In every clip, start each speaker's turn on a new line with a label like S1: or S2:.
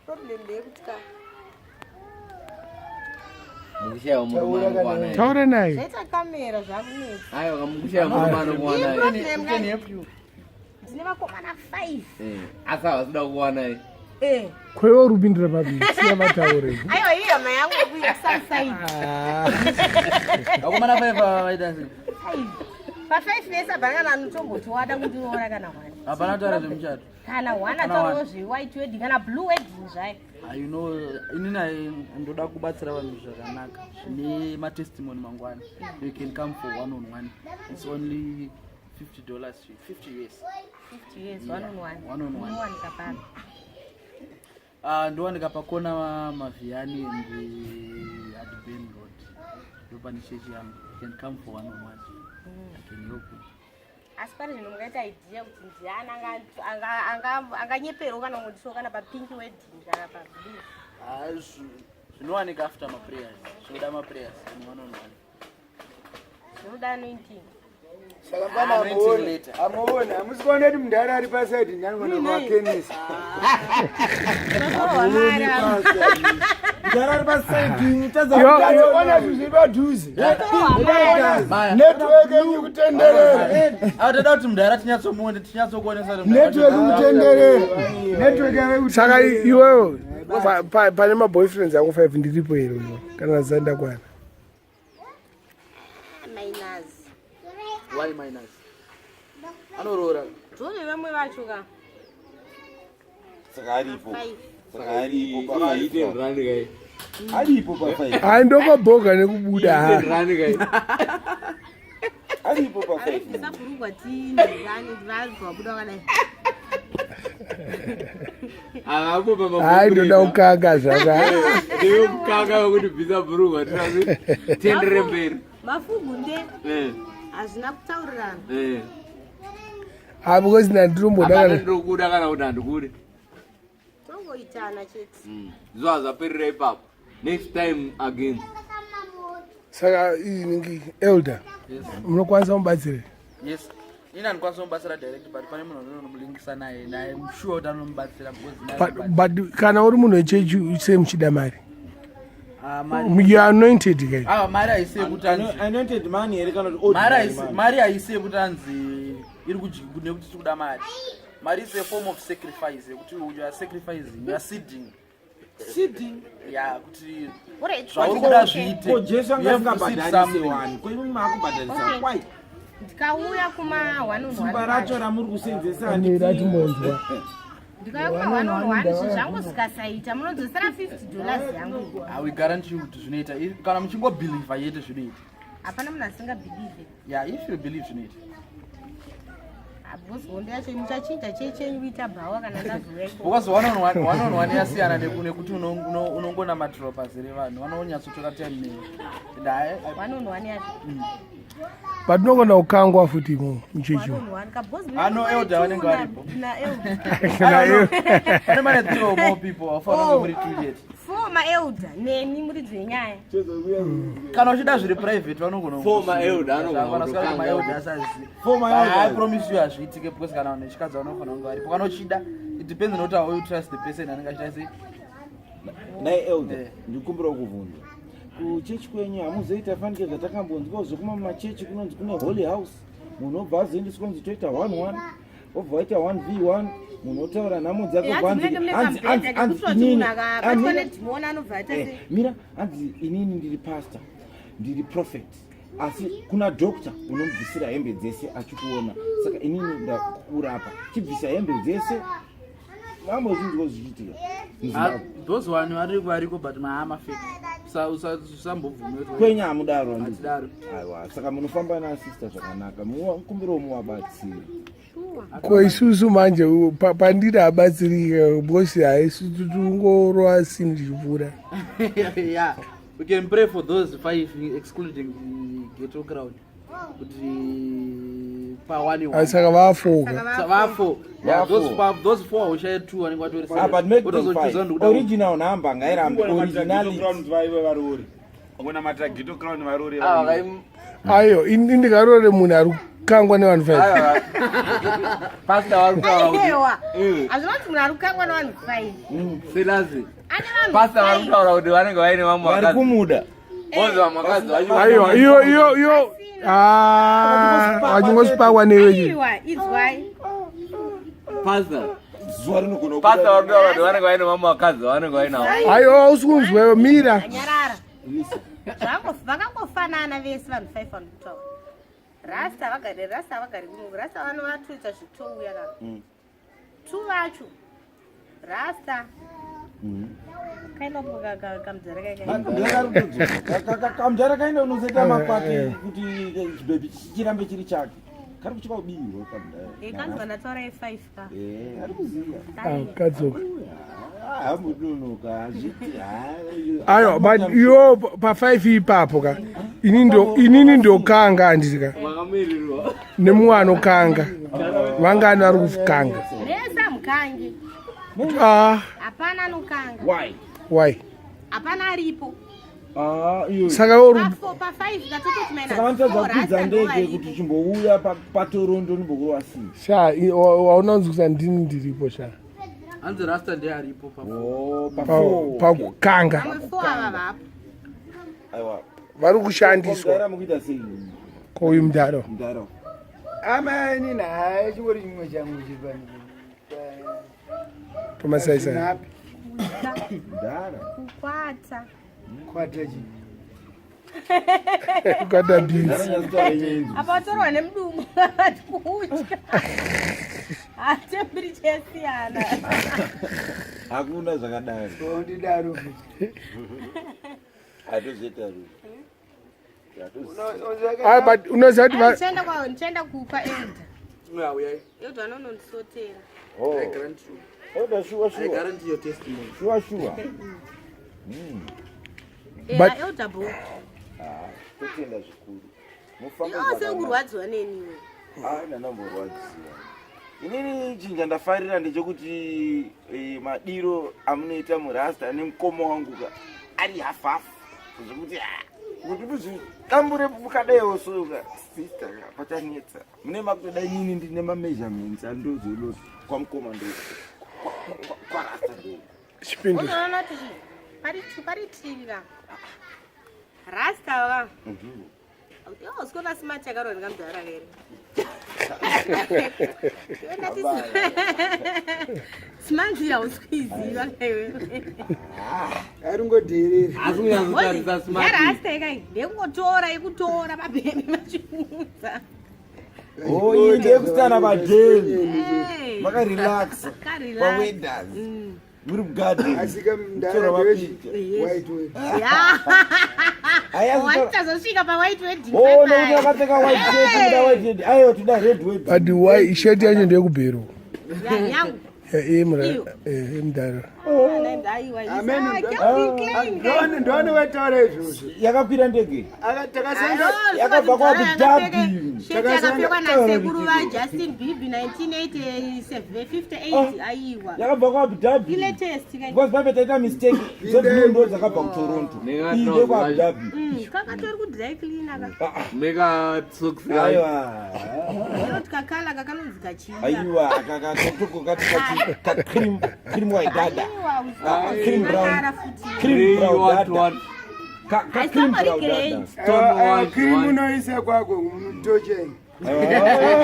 S1: problem ndeyekuti
S2: mukushaya umurumano kwana
S3: taura naye
S1: zvaita kamera zvakunetsa
S2: aiwa mukushaya umurumano kwana
S1: ndine vakomana 5
S2: asa vasida kuwana
S3: kwewo rupindira pabili siya mataure
S1: aiwa iyo hama yangu kuita sunsaid
S2: vakomana 5 vaita sei
S1: pa5 vese bhanana anotomboti wada kundiona kana wani
S2: hapana kutaura zvemuchato
S1: kana wana taurawo zvewhite wedding kana blue wedding zvayo
S4: inini ndoda kubatsira vanhu zvakanaka zvine matestimony mangwana. You can come for one-on-one. It's only $50, 50 US.
S1: 50 years one-on-one
S4: One-on-one.
S1: kapano
S4: ndowanika pakona mavhiyani adben road ndopane chechi yangu. You can come for one-on-one. I can help you.
S1: asi pane zvinhu mungaita idea kuti ndiani anganyeperwa kana kundiso kana papinki wedding kana pablue
S4: Zvinowanika after maprayers. Zvinoda maprayers one-on-one.
S1: zvinoda anointing
S5: saka pana amuone amusikuona kuti mundara ari pasaidi ndanoona kuvakenisa mundara ari pasaidi tazaona zviri padhuze network yekutenderera
S4: toda kuti mundara tinyatsokuonesa
S5: network yekutenderera network yekutenderera
S3: saka iwewo pane maboyfriends angu 5 ndiripo here kana zanda kwana
S1: minus
S4: why minus anorora
S1: dzone vamwe vacho ka
S6: saka aripo
S3: hayi ndokobhoga nekubuda
S6: aripo pa
S1: arifisabhurugwa tindirani ndivazwa buda wakadai
S3: hayi ndoda kukanga zvaka
S2: ndeyokukanga wekuti bvisa bhurugwa tendere mberi
S1: mafugunde hazvina kutaurirana
S3: because nandirombodakana
S2: ndokuda kana kuti handikudi
S1: tongoitana chete
S2: zva zvaperera ipapo next time again
S3: saka iningi elder munokwanisa mubatsire
S4: yes ini handikwanisa kumubatsira direct but pane munhu anonomulingisa naye I'm sure kuti anomubatsira
S3: but kana uri munhu wechechi semuchida mari you are anointed guy
S4: mari haisi yekuti
S6: anointed money here kana kuti
S4: mari haisi yekuti anzi iri nekuti tikuda mari. Mari is a form of sacrifice yekuti you are sacrificing, you are seeding yeah kuti zvaurikuda zviite
S6: Jesu angabhadharisa wani kwenu makubhadharisa kwai
S1: ndikauya kuma
S6: simba racho ramuri kusenzesa
S3: anirachimonzwa
S1: ndikauya kuma 101 zvinhu zvangu zvikasaita munodzosera $50 yangu.
S4: we guarantee you kuti zvinoita kana muchingobhilivha yete zvinoita.
S1: Hapana munhu asingabhilive.
S4: Yeah, if you believe zvinoita.
S1: Because honde yacho muchachiita chechenyu kuita bhawa kana ndazouya.
S4: Because one-on-one yasiyana nekuti unongona matrol pazere vanhu vanonyatsotora time newe.
S1: One-on-one yacho.
S3: Patinogona kukangwa futi muchechi.
S4: Ano elder vanenge varipo.
S1: Na elder.
S4: Pane mane 3 or more people afanira muri 2 yet.
S1: Former elder neni muri dzenyaya.
S4: Kana uchida zviri private vanongona.
S2: Former elder anogona
S4: kukanga elder asazi.
S6: Former elder.
S4: I promise you azviitike because kana nechikadza vanofana kunge varipo. Kana uchida it depends on how you trust the person anenge achita sei.
S6: Naye elder ndikumbira kuvhunda. Kuchechi kwenyu hamuzoita fanike zvatakambonzwa zvokuma mumachechi kunonzi kune holy house munhu obva azoendeswa kunzi toita 1-1 obva waita 1v1 munhu otaura nhamo dzako mira hanzi inini ndiri pastor ndiri prophet asi kuna doctor unomubvisira hembe dzese achikuona saka inini ndakurapa chibvisa hembe dzese mamwe zvinzwa zvichiitika
S4: those one variko but mahama fake usambobvume
S6: kwenyu hamudaro
S4: hatidaro.
S6: aiwa saka munofamba naasista zvakanaka mukumbirawo muvabatsiri
S3: ko isusu manje pandiri abatsirika bosi haisusu tungorwa sini chipfuura.
S4: Yeah, we can pray for those 5 excluding the ghetto crowd kuti pa
S3: saka vafoka
S4: vafo those 4 ushaye 2 vanenge vatori
S6: but make them 5 original number ngairambe originality
S5: vaive varori
S6: Kuna matagito crown marori.
S3: Ayo, indikarore munhu ari kukangwa nevanhu 5.
S2: Pastor warutaura kuti
S1: azvinoti munhu ari kukangwa nevanhu 5.
S2: Seriously. Pastor warutaura kuti vanenge vaine vamwe
S6: Vari kumuda.
S2: Bonzo vamwakazi vacho.
S3: Aiwa, iyo. Wachingosipakwa newe.
S1: It's why.
S2: Pastor.
S6: Zuwa rinogona
S2: Pastor warutaura kuti vanenge vaine vamwe vakazi vanenge vainawo.
S3: Aiwa, usikunzwewe mira.
S1: Anyarara. Vakangofanana vese vanhu 5 vanotova. Rasta vagari kunhu. Rasta vanovatuita zvitouya kana. 2 vacho. Rasta. Kaenda
S6: kamudhara kaenda unoseta makwati kuti chibhebi chirambe chiri chake. Kari kuchika kubirwa kamudhara.
S1: Kanzi vanataura 5 ka.
S6: Ari kuziva.
S3: Kadzoka.
S6: Hamudunuka azviti
S3: Aiwa, but iwo pa5 ipapo ka. Inini ndokanga handisika.
S2: Makamirirwa.
S3: Nemumwe anokanga. Vangani vari kukanga.
S1: Resa mukangi. Hapana anokanga.
S6: Why?
S1: Hapana aripo.
S6: Iyo.
S3: Saka uri
S1: Pa5 katototi maina.
S6: Saka vanotadza kukwidza ndege kuti chimbouya patorondo nimbokurwa sei.
S3: sha waunonzwisa ndini ndiripo sha.
S4: Hanzi Rasta ndiye aripo pa.
S3: Pakukanga.
S1: Vamwe 4 ava vapo.
S6: Aiwa.
S3: Vari kushandiswa.
S6: Mudhara mukuita sei?
S3: Kouyu mudharo.
S6: Mudhara.
S5: Amai naye chingori chimwe changu chipani.
S3: Tomasaisa.
S6: Mudhara.
S1: Kukwata.
S5: Kwata chi.
S3: Kukwata beans.
S1: Apa watorwa nemudumu ati kudya. Hatembiri chesiyana.
S6: Hakuna zvakadaro.
S5: Ndidaro.
S6: Hatozeta ru.
S3: But unoziva kuti
S1: Ndichaenda kupa Elda.
S4: Uyai.
S1: Elda anondisotera.
S6: I
S4: grant you.
S6: Oda sure.
S4: I guarantee your testimony.
S6: Sure.
S1: Elda bo.
S6: Totenda zvikuru.
S1: Sekurwadziwa neniwe.
S6: Ndanamborwadziwa. Inini chinja ndafarira ndechekuti madiro amunoita murasta nemukoma wangu ari hafafu zvekuti kuti muzvitambure mukadaiwo soka sister pachanetsa mune makutoda inini ndine mameasurements andozodo kwamukoma ndo kwarasta ndo
S3: chipindu.
S1: Unoona kuti paritivi va Rasta va. Usikona smart yakaroni kamudhara here. Simanzi hausikwiziva kaiwe.
S5: Aringodherera.
S2: Asunyanzotarisa smart.
S1: Yarasta ikai ndekungotora ikutora mabhemi machimudza.
S6: iyi ndeyekutana madheni makarelaxa paweders muri mugarden
S5: Asika mndara wedding. White wedding.
S1: Watazosvika pa-white wedding.
S6: nekuti vakapfeka white shirt kuda white wedding aiyo tida red wedding
S3: But why shirt yacho ndeyekubhero.
S1: Yangu.
S3: Mudharo.
S5: Ndone wetaura izvozvo.
S6: yakakwira ndege yakabva kwaabudhabi
S1: Sheti yakapfekwa nasekuru vaJustin Bieber 1958 aiwa.
S6: yakabva kwaabudhabi
S1: Ilatest
S6: because pambe taita mistake zodinondo dzakabva kutoronto inde kwaabudhabi
S1: kakatori kudry cleaner ka.
S2: Mega socks.
S6: aiwa
S1: Inoti kakala kakanonzi kachira.
S6: aiwa kakatoko cream white dada cream brown dada cream brown dada
S5: Krimu noisa kwako mutocheni.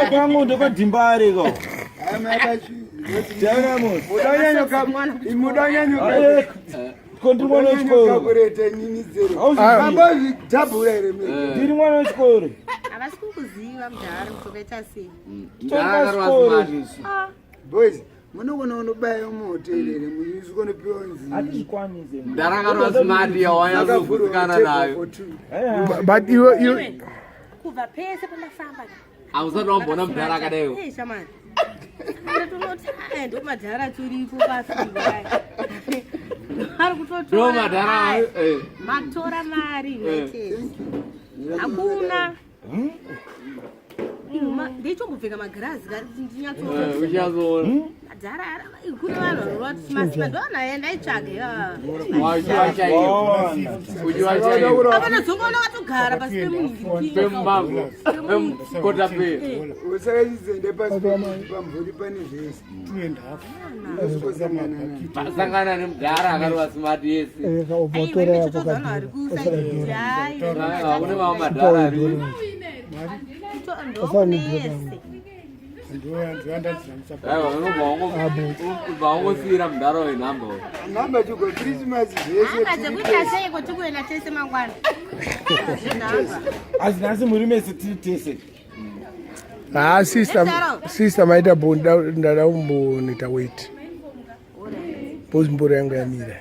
S6: kangondo kadhimbareko
S5: Mudanyanyuka.
S6: ndiri mwana wechikoro
S5: Kureta nyinyi zero. Ambozi tabura ere mimi.
S6: ndiri mwana wechikoro
S1: Havasi kukuziva mudhara mutokaita sei.
S5: Boys, munogona unobaya muhotelere muizikone pionzi.
S6: hatizvikwanise
S2: Ndarakarwa smart yawanyazokusikana nayo.
S3: But iwe
S1: Kubva pese pandafamba.
S2: Hausati wambona mudhara akadaiwo.
S1: Shamani. Tunoti ndomadhara turipo paFreeway. Ari kutotora.
S2: Ndomadhara
S1: Matora mari United. Hakuna. Ndichongopfeka magirazi ndinyatsoona.
S2: uchazoona.
S1: madhara kune vanhu vanosima ndonaenda itsvage apana dzongoona katogara pasi
S2: pemumambo pemukota peri
S5: usakachizende pasi pamvuri pane zvese
S2: pasangana nemudhara akarova simati yese
S1: aichitozaunari kusaiti
S2: kune vamwe madhara ari vaongosiyira mudhara wenhamba
S5: nhamba chiko krismasi zvese
S1: dzekuita seiko tikuenda tese mangwana
S6: asi nhasi muri mese tiri tese
S3: sister maita ndada kumbonita weti bhozi mboro yangu yamira